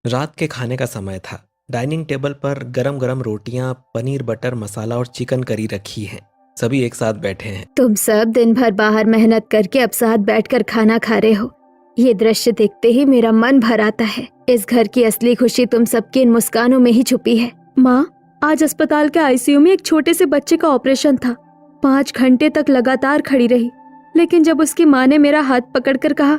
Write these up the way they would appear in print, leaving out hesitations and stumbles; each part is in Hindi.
रात के खाने का समय था। डाइनिंग टेबल पर गरम गरम रोटियां, पनीर बटर मसाला और चिकन करी रखी हैं। सभी एक साथ बैठे हैं। तुम सब दिन भर बाहर मेहनत करके अब साथ बैठकर खाना खा रहे हो। ये दृश्य देखते ही मेरा मन भर आता है। इस घर की असली खुशी तुम सबकी इन मुस्कानों में ही छुपी है। माँ, आज अस्पताल के आईसीयू में एक छोटे से बच्चे का ऑपरेशन था। 5 घंटे तक लगातार खड़ी रही, लेकिन जब उसकी माँ ने मेरा हाथ पकड़कर कहा,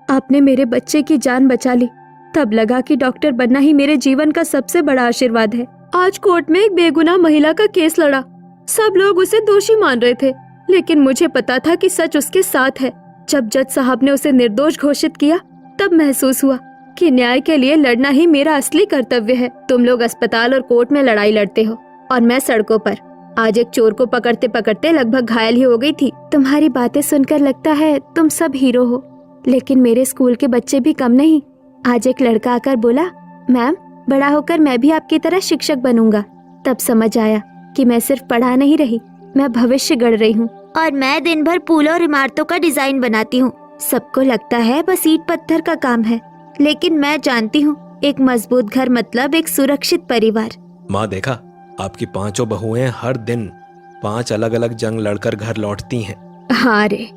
आपने मेरे बच्चे की जान बचा ली, तब लगा कि डॉक्टर बनना ही मेरे जीवन का सबसे बड़ा आशीर्वाद है। आज कोर्ट में एक बेगुनाह महिला का केस लड़ा। सब लोग उसे दोषी मान रहे थे, लेकिन मुझे पता था कि सच उसके साथ है। जब जज साहब ने उसे निर्दोष घोषित किया, तब महसूस हुआ कि न्याय के लिए लड़ना ही मेरा असली कर्तव्य है। तुम लोग अस्पताल और कोर्ट में लड़ाई लड़ते हो और मैं सड़कों पर। आज एक चोर को पकड़ते पकड़ते लगभग घायल ही हो गई थी। तुम्हारी बातें सुनकर लगता है तुम सब हीरो हो, लेकिन मेरे स्कूल के बच्चे भी कम नहीं। आज एक लड़का आकर बोला, मैम, बड़ा होकर मैं भी आपकी तरह शिक्षक बनूंगा। तब समझ आया कि मैं सिर्फ पढ़ा नहीं रही, मैं भविष्य गढ़ रही हूँ। और मैं दिन भर पुलों और इमारतों का डिजाइन बनाती हूँ। सबको लगता है बस ईंट पत्थर का काम है, लेकिन मैं जानती हूँ एक मजबूत घर मतलब एक सुरक्षित परिवार। माँ, देखा, आपकी 5 बहुएं हर दिन 5 अलग अलग जंग लड़कर घर लौटती हैं। हाँ रे,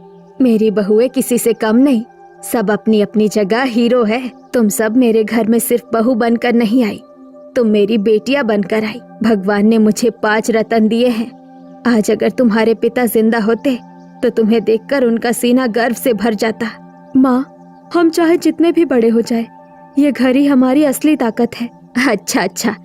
मेरी बहुएं किसी से कम नहीं, सब अपनी अपनी जगह हीरो है। तुम सब मेरे घर में सिर्फ बहू बनकर नहीं आई, तुम मेरी बेटियां बनकर आई। भगवान ने मुझे 5 रतन दिए हैं। आज अगर तुम्हारे पिता जिंदा होते तो तुम्हें देखकर उनका सीना गर्व से भर जाता। माँ, हम चाहे जितने भी बड़े हो जाए, ये घर ही हमारी असली ताकत है। अच्छा,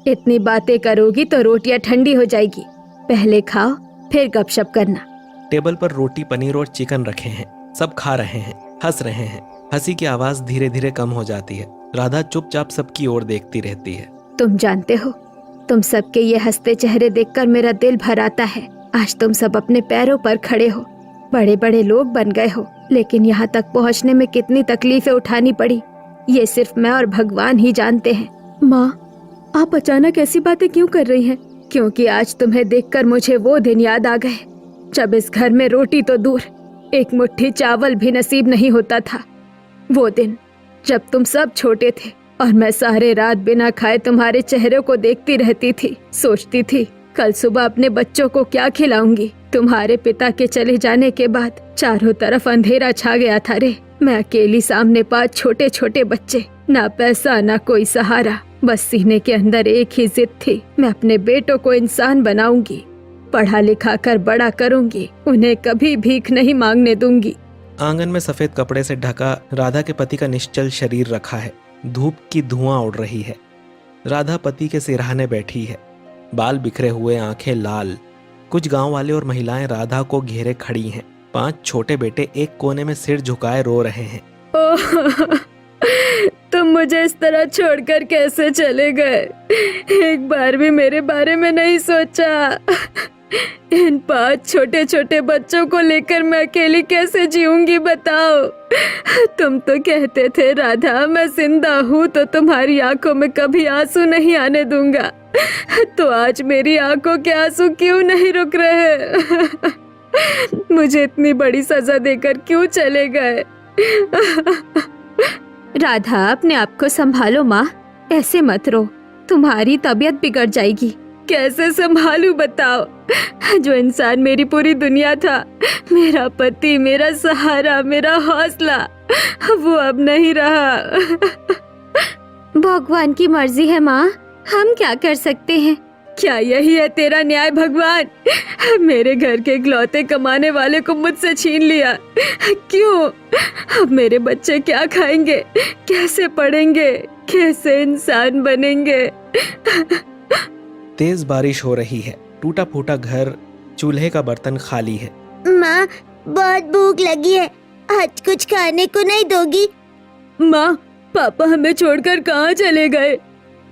इतनी बातें करोगी तो रोटियां ठंडी हो जाएगी। पहले खाओ, फिर गपशप करना। टेबल पर रोटी, पनीर और चिकन रखे हैं। सब खा रहे हैं, हंस रहे हैं। हंसी की आवाज धीरे धीरे कम हो जाती है। राधा चुपचाप सबकी ओर देखती रहती है। तुम जानते हो, तुम सबके ये हंसते चेहरे देखकर मेरा दिल भर आता है। आज तुम सब अपने पैरों पर खड़े हो, बड़े बड़े लोग बन गए हो, लेकिन यहाँ तक पहुँचने में कितनी तकलीफें उठानी पड़ी, ये सिर्फ मैं और भगवान ही जानते हैं। माँ, आप अचानक ऐसी बातें क्यों कर रही हैं? क्योंकि आज तुम्हें देखकर मुझे वो दिन याद आ गए जब इस घर में रोटी तो दूर, एक मुट्ठी चावल भी नसीब नहीं होता था। वो दिन जब तुम सब छोटे थे और मैं सारे रात बिना खाए तुम्हारे चेहरे को देखती रहती थी। सोचती थी कल सुबह अपने बच्चों को क्या खिलाऊंगी। तुम्हारे पिता के चले जाने के बाद चारों तरफ अंधेरा छा गया था रे। मैं अकेली सामने 5 छोटे छोटे बच्चे, ना पैसा ना कोई सहारा, बस सीने के अंदर एक ही जिद थी, मैं अपने बेटों को इंसान बनाऊंगी, पढ़ा लिखा कर बड़ा करूंगी, उन्हें कभी भीख नहीं मांगने दूंगी। आंगन में सफेद कपड़े से ढका राधा के पति का निश्चल शरीर रखा है। धूप की धुआं उड़ रही है। राधा पति के सिरहाने बैठी है, बाल बिखरे हुए, आंखें लाल। कुछ गांव वाले और महिलाएं राधा को घेरे खड़ी हैं। 5 छोटे बेटे एक कोने में सिर झुकाए रो रहे हैं। ओह, तुम मुझे इस तरह छोड़कर कैसे चले गए? एक बार भी मेरे बारे में नहीं सोचा। इन 5 छोटे छोटे बच्चों को लेकर मैं अकेली कैसे जीऊंगी बताओ? तुम तो कहते थे राधा, मैं जिंदा हूँ तो तुम्हारी आंखों में कभी आंसू नहीं आने दूंगा। तो आज मेरी आंखों के आंसू क्यों नहीं रुक रहे? मुझे इतनी बड़ी सजा देकर क्यों चले गए? राधा, अपने आप को संभालो माँ, ऐसे मत रो, तुम्हारी तबीयत बिगड़ जाएगी। कैसे संभालू बताओ? जो इंसान मेरी पूरी दुनिया था, मेरा पति, मेरा सहारा, मेरा हौसला, वो अब नहीं रहा। भगवान की मर्जी है माँ, हम क्या कर सकते हैं? क्या यही है तेरा न्याय भगवान? मेरे घर के इकलौते कमाने वाले को मुझसे छीन लिया, क्यों? अब मेरे बच्चे क्या खाएंगे, कैसे पढ़ेंगे, कैसे इंसान बनेंगे? तेज बारिश हो रही है। टूटा फूटा घर, चूल्हे का बर्तन खाली है। माँ, बहुत भूख लगी है, आज कुछ खाने को नहीं दोगी? माँ, पापा हमें छोड़कर कहाँ चले गए?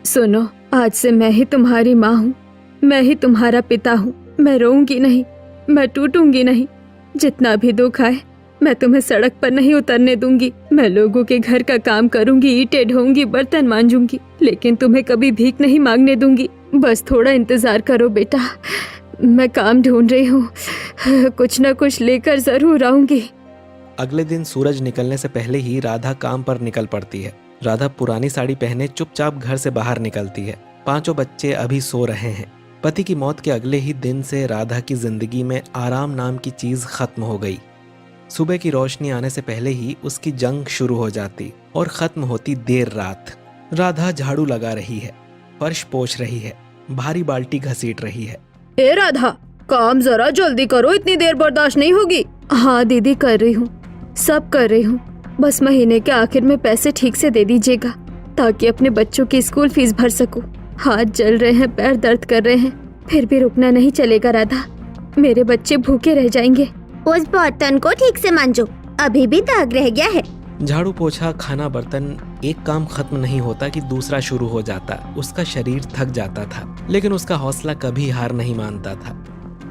सुनो, आज से मैं ही तुम्हारी माँ हूँ, मैं ही तुम्हारा पिता हूँ। मैं रोऊंगी नहीं, मैं टूटूंगी नहीं। जितना भी दुख आए, मैं तुम्हें सड़क पर नहीं उतरने दूंगी। मैं लोगों के घर का काम करूंगी, ईंटें ढोऊंगी, बर्तन मांजूंगी, लेकिन तुम्हें कभी भीख नहीं मांगने दूंगी। बस थोड़ा इंतजार करो बेटा, मैं काम ढूंढ रही हूँ, कुछ न कुछ लेकर जरूर आऊंगी। अगले दिन सूरज निकलने से पहले ही राधा काम पर निकल पड़ती है। राधा पुरानी साड़ी पहने चुपचाप घर से बाहर निकलती है। 5 बच्चे अभी सो रहे हैं। पति की मौत के अगले ही दिन से राधा की जिंदगी में आराम नाम की चीज खत्म हो गई। सुबह की रोशनी आने से पहले ही उसकी जंग शुरू हो जाती और खत्म होती देर रात। राधा झाड़ू लगा रही है, फर्श पोंछ रही है, भारी बाल्टी घसीट रही है। ए राधा, काम जरा जल्दी करो, इतनी देर बर्दाश्त नहीं होगी। हाँ दीदी, कर रही हूँ, सब कर रही हूँ। बस महीने के आखिर में पैसे ठीक से दे दीजिएगा ताकि अपने बच्चों की स्कूल फीस भर सकूं। हाथ जल रहे हैं, पैर दर्द कर रहे हैं, फिर भी रुकना नहीं चलेगा राधा, मेरे बच्चे भूखे रह जाएंगे। उस बर्तन को ठीक से मांजो, अभी भी दाग रह गया है। झाड़ू पोछा खाना बर्तन, एक काम खत्म नहीं होता कि दूसरा शुरू हो जाता। उसका शरीर थक जाता था, लेकिन उसका हौसला कभी हार नहीं मानता था।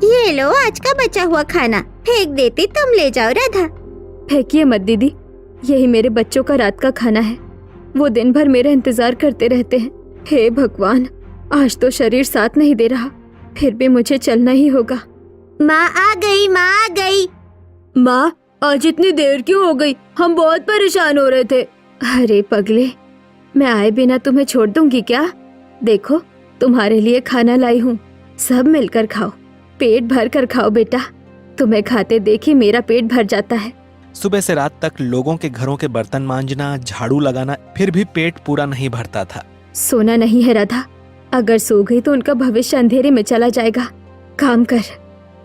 ये लो आज का बचा हुआ खाना, फेंक देती तुम ले जाओ राधा। फेंकिए मत दीदी, यही मेरे बच्चों का रात का खाना है। वो दिन भर मेरा इंतजार करते रहते हैं। हे भगवान, आज तो शरीर साथ नहीं दे रहा, फिर भी मुझे चलना ही होगा। माँ आ गई, माँ आ गई। माँ, आज इतनी देर क्यों हो गई? हम बहुत परेशान हो रहे थे। अरे पगले, मैं आए बिना तुम्हें छोड़ दूंगी क्या? देखो, तुम्हारे लिए खाना लाई हूँ, सब मिलकर खाओ, पेट भर कर खाओ बेटा। तुम्हें खाते देख ही मेरा पेट भर जाता है। सुबह से रात तक लोगों के घरों के बर्तन मांजना, झाड़ू लगाना, फिर भी पेट पूरा नहीं भरता था। सोना नहीं है राधा, अगर सो गई तो उनका भविष्य अंधेरे में चला जाएगा। काम कर।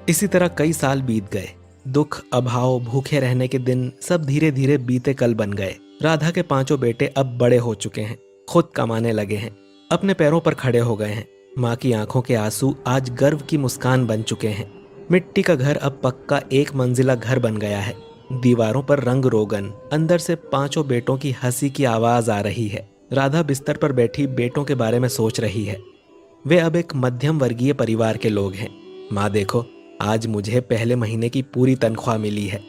इसी तरह कई साल बीत गए। दुख, अभाव, भूखे रहने के दिन सब धीरे धीरे बीते कल बन गए। राधा के 5 बेटे अब बड़े हो चुके हैं, खुद कमाने लगे हैं, अपने पैरों पर खड़े हो गए हैं। माँ की आंखों के आंसू आज गर्व की मुस्कान बन चुके हैं। मिट्टी का घर अब पक्का 1 मंजिला घर बन गया है। दीवारों पर रंग रोगन, अंदर से 5 बेटों की हंसी की आवाज आ रही है। राधा बिस्तर पर बैठी बेटों के बारे में सोच रही है। वे अब एक मध्यम वर्गीय परिवार के लोग हैं। माँ देखो, आज मुझे पहले महीने की पूरी तनख्वाह मिली है।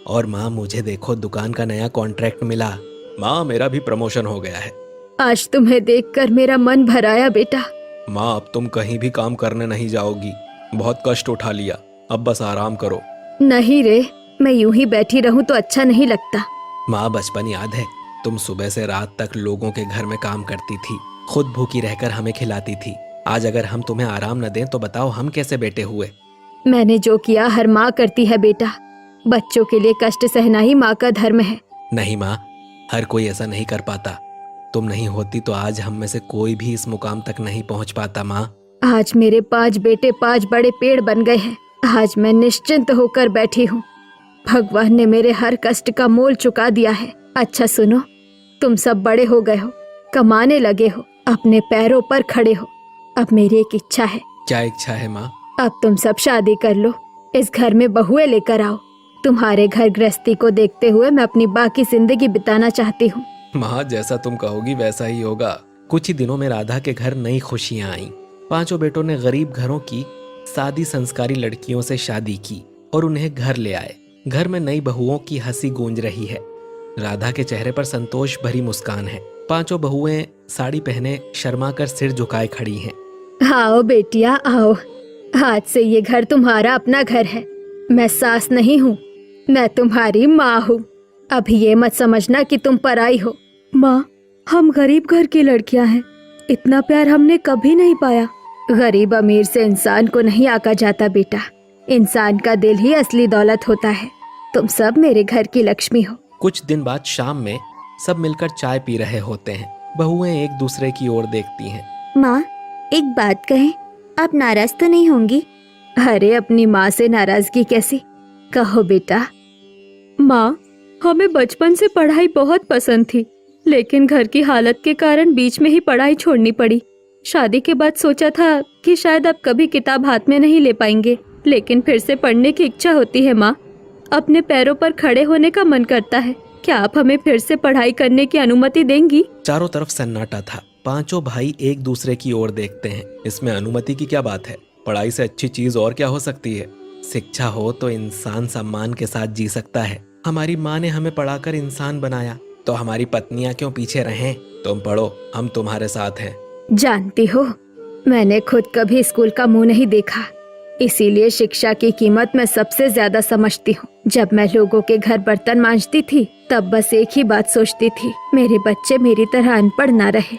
और माँ मुझे देखो, दुकान का नया कॉन्ट्रैक्ट मिला। माँ मेरा भी प्रमोशन हो गया है। आज तुम्हें देखकर मेरा मन भर आया बेटा। माँ अब तुम कहीं भी काम करने नहीं जाओगी, बहुत कष्ट उठा लिया, अब बस आराम करो। नहीं रे, मैं यूं ही बैठी रहूं तो अच्छा नहीं लगता। माँ बचपन याद है, तुम सुबह से रात तक लोगों के घर में काम करती थी, खुद भूखी रहकर हमें खिलाती थी। आज अगर हम तुम्हें आराम न दें तो बताओ हम कैसे बेटे हुए। मैंने जो किया हर माँ करती है बेटा, बच्चों के लिए कष्ट सहना ही माँ का धर्म है। नहीं माँ, हर कोई ऐसा नहीं कर पाता। तुम नहीं होती तो आज हम में से कोई भी इस मुकाम तक नहीं पहुँच पाता। माँ आज मेरे 5 बेटे 5 बड़े पेड़ बन गए हैं। आज मैं निश्चिंत होकर बैठी हूँ। भगवान ने मेरे हर कष्ट का मोल चुका दिया है। अच्छा सुनो, तुम सब बड़े हो गए हो, कमाने लगे हो, अपने पैरों पर खड़े हो। अब मेरी एक इच्छा है। क्या इच्छा है माँ? अब तुम सब शादी कर लो, इस घर में बहुएं लेकर आओ। तुम्हारे घर गृहस्थी को देखते हुए मैं अपनी बाकी जिंदगी बिताना चाहती हूँ। माँ जैसा तुम कहोगी वैसा ही होगा। कुछ ही दिनों में राधा के घर नई खुशियाँ आईं। 5 बेटों ने गरीब घरों की सादी संस्कारी लड़कियों से शादी की और उन्हें घर ले आए। घर में नई बहुओं की हंसी गूंज रही है। राधा के चेहरे पर संतोष भरी मुस्कान है। 5 बहुएं साड़ी पहने शर्मा कर सिर झुकाए खड़ी हैं। आओ बेटिया आओ, आज से ये घर तुम्हारा अपना घर है। मैं सास नहीं हूँ, मैं तुम्हारी माँ हूँ। अभी ये मत समझना कि तुम पराई हो। माँ, हम गरीब घर की लड़कियाँ हैं, इतना प्यार हमने कभी नहीं पाया। गरीब अमीर से इंसान को नहीं आका जाता बेटा, इंसान का दिल ही असली दौलत होता है। तुम सब मेरे घर की लक्ष्मी हो। कुछ दिन बाद शाम में सब मिलकर चाय पी रहे होते हैं। बहुएं एक दूसरे की ओर देखती हैं। माँ एक बात कहें, आप नाराज तो नहीं होंगी? अरे अपनी माँ से नाराजगी कैसी? कहो बेटा। माँ, हमें बचपन से पढ़ाई बहुत पसंद थी, लेकिन घर की हालत के कारण बीच में ही पढ़ाई छोड़नी पड़ी। शादी के बाद सोचा था कि शायद अब कभी किताब हाथ में नहीं ले पाएंगे, लेकिन फिर से पढ़ने की इच्छा होती है। माँ, अपने पैरों पर खड़े होने का मन करता है। क्या आप हमें फिर से पढ़ाई करने की अनुमति देंगी? चारों तरफ सन्नाटा था। 5 भाई एक दूसरे की ओर देखते हैं। इसमें अनुमति की क्या बात है? पढ़ाई से अच्छी चीज और क्या हो सकती है? शिक्षा हो तो इंसान सम्मान के साथ जी सकता है। हमारी माँ ने हमें पढ़ाकर इंसान बनाया, तो हमारी पत्नियां क्यों पीछे रहें? तुम पढ़ो, हम तुम्हारे साथ हैं। जानती हो, मैंने खुद कभी स्कूल का मुंह नहीं देखा, इसीलिए शिक्षा की कीमत मैं सबसे ज्यादा समझती हूँ। जब मैं लोगों के घर बर्तन मांजती थी तब बस एक ही बात सोचती थी, मेरे बच्चे मेरी तरह अनपढ़ ना रहे।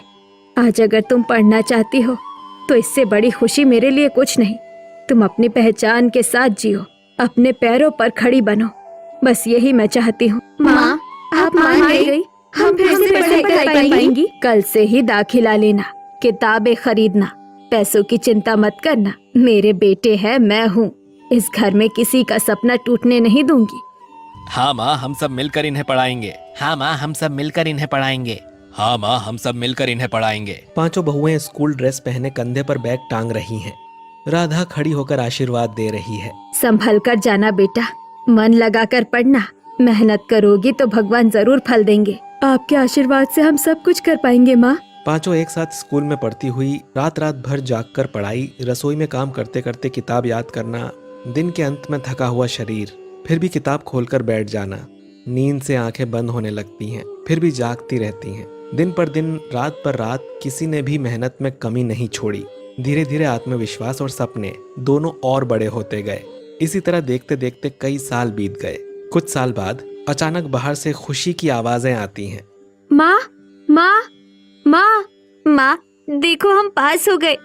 आज अगर तुम पढ़ना चाहती हो तो इससे बड़ी खुशी मेरे लिए कुछ नहीं। तुम अपनी पहचान के साथ जियो, अपने पैरों पर खड़ी बनो, बस यही मैं चाहती हूँ। माँ, आप मान गई? हम फिर से पढ़ाई पाएंगी? कल से ही दाखिला लेना, किताबें खरीदना, पैसों की चिंता मत करना। मेरे बेटे हैं, मैं हूँ। इस घर में किसी का सपना टूटने नहीं दूंगी। हाँ माँ, हम सब मिलकर इन्हें पढ़ाएंगे। हाँ माँ, हम सब मिलकर इन्हें पढ़ाएंगे। हाँ माँ, हम सब मिलकर इन्हें पढ़ाएंगे। पांचों बहुएं स्कूल ड्रेस पहने कंधे पर बैग टांग रही हैं। राधा खड़ी होकर आशीर्वाद दे रही है। संभल कर जाना बेटा, मन लगाकर पढ़ना। मेहनत करोगी तो भगवान जरूर फल देंगे। आपके आशीर्वाद से हम सब कुछ कर पाएंगे माँ। पांचों एक साथ स्कूल में पढ़ती हुई, रात रात भर जागकर पढ़ाई, रसोई में काम करते करते किताब याद करना, दिन के अंत में थका हुआ शरीर, फिर भी किताब खोलकर बैठ जाना। नींद से आंखें बंद होने लगती हैं, फिर भी जागती रहती हैं। दिन पर दिन, रात पर रात, किसी ने भी मेहनत में कमी नहीं छोड़ी। धीरे धीरे आत्मविश्वास और सपने दोनों और बड़े होते गए। इसी तरह देखते देखते कई साल बीत गए। कुछ साल बाद अचानक बाहर से खुशी की आवाजें आती हैं। माँ, माँ, माँ, माँ, देखो हम पास हो गए।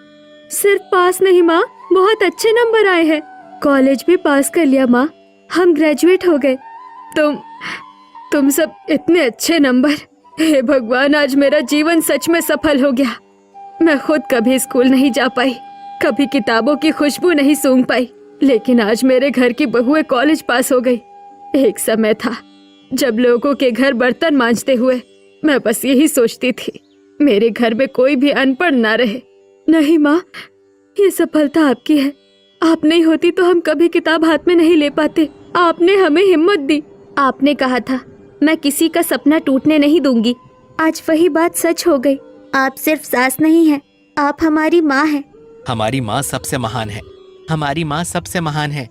सिर्फ पास नहीं माँ, बहुत अच्छे नंबर आए हैं। कॉलेज भी पास कर लिया माँ, हम ग्रेजुएट हो गए। तुम सब इतने अच्छे नंबर। हे भगवान, आज मेरा जीवन सच में सफल हो गया। मैं खुद कभी स्कूल नहीं जा पाई, कभी किताबों की खुशबू नहीं सूंघ पाई, लेकिन आज मेरे घर की बहुएं कॉलेज पास हो गई। एक समय था जब लोगों के घर बर्तन मांजते हुए मैं बस यही सोचती थी, मेरे घर में कोई भी अनपढ़ ना रहे। नहीं माँ, ये सफलता आपकी है। आप नहीं होती तो हम कभी किताब हाथ में नहीं ले पाते। आपने हमें हिम्मत दी। आपने कहा था मैं किसी का सपना टूटने नहीं दूंगी। आज वही बात सच हो गई। आप सिर्फ सास नहीं है, आप हमारी माँ हैं। हमारी माँ सबसे महान है। हमारी माँ सबसे महान है।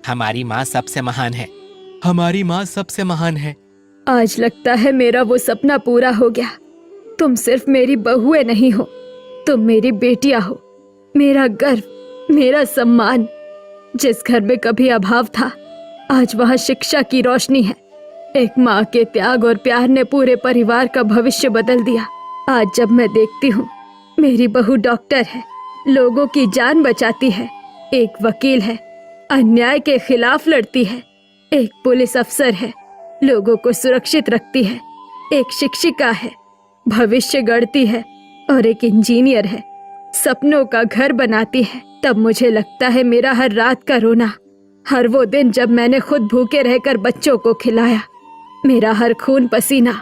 हमारी माँ सबसे महान है। हमारी माँ सबसे महान है। आज लगता है मेरा वो सपना पूरा हो गया। तुम सिर्फ मेरी बहुएं नहीं हो, तुम मेरी बेटियां हो, मेरा गर्व, मेरा सम्मान। जिस घर में कभी अभाव था, आज वहाँ शिक्षा की रोशनी है। एक माँ के त्याग और प्यार ने पूरे परिवार का भविष्य बदल दिया। आज जब मैं देखती हूँ, मेरी बहू डॉक्टर है, लोगों की जान बचाती है, एक वकील है, अन्याय के खिलाफ लड़ती है, एक पुलिस अफसर है, लोगों को सुरक्षित रखती है, एक शिक्षिका है, भविष्य गढ़ती है, और एक इंजीनियर है, सपनों का घर बनाती है, तब मुझे लगता है मेरा हर रात का रोना, हर वो दिन जब मैंने खुद भूखे रहकर बच्चों को खिलाया, मेरा हर खून पसीना,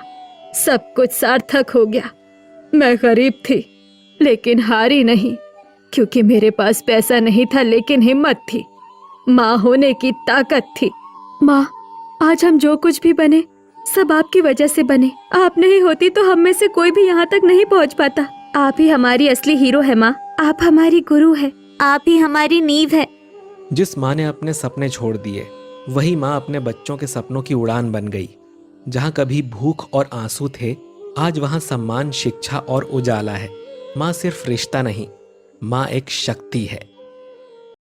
सब कुछ सार्थक हो गया। मैं गरीब थी लेकिन हारी नहीं, क्योंकि मेरे पास पैसा नहीं था लेकिन हिम्मत थी, माँ होने की ताकत थी। माँ, आज हम जो कुछ भी बने सब आपकी वजह से बने। आप नहीं होती तो हम में से कोई भी यहाँ तक नहीं पहुँच पाता। आप ही हमारी असली हीरो है माँ, आप हमारी गुरु है, आप ही हमारी नींव है। जिस माँ ने अपने सपने छोड़ दिए, वही माँ अपने बच्चों के सपनों की उड़ान बन गई। जहाँ कभी भूख और आंसू थे, आज वहाँ सम्मान, शिक्षा और उजाला है। माँ सिर्फ रिश्ता नहीं, माँ एक शक्ति है।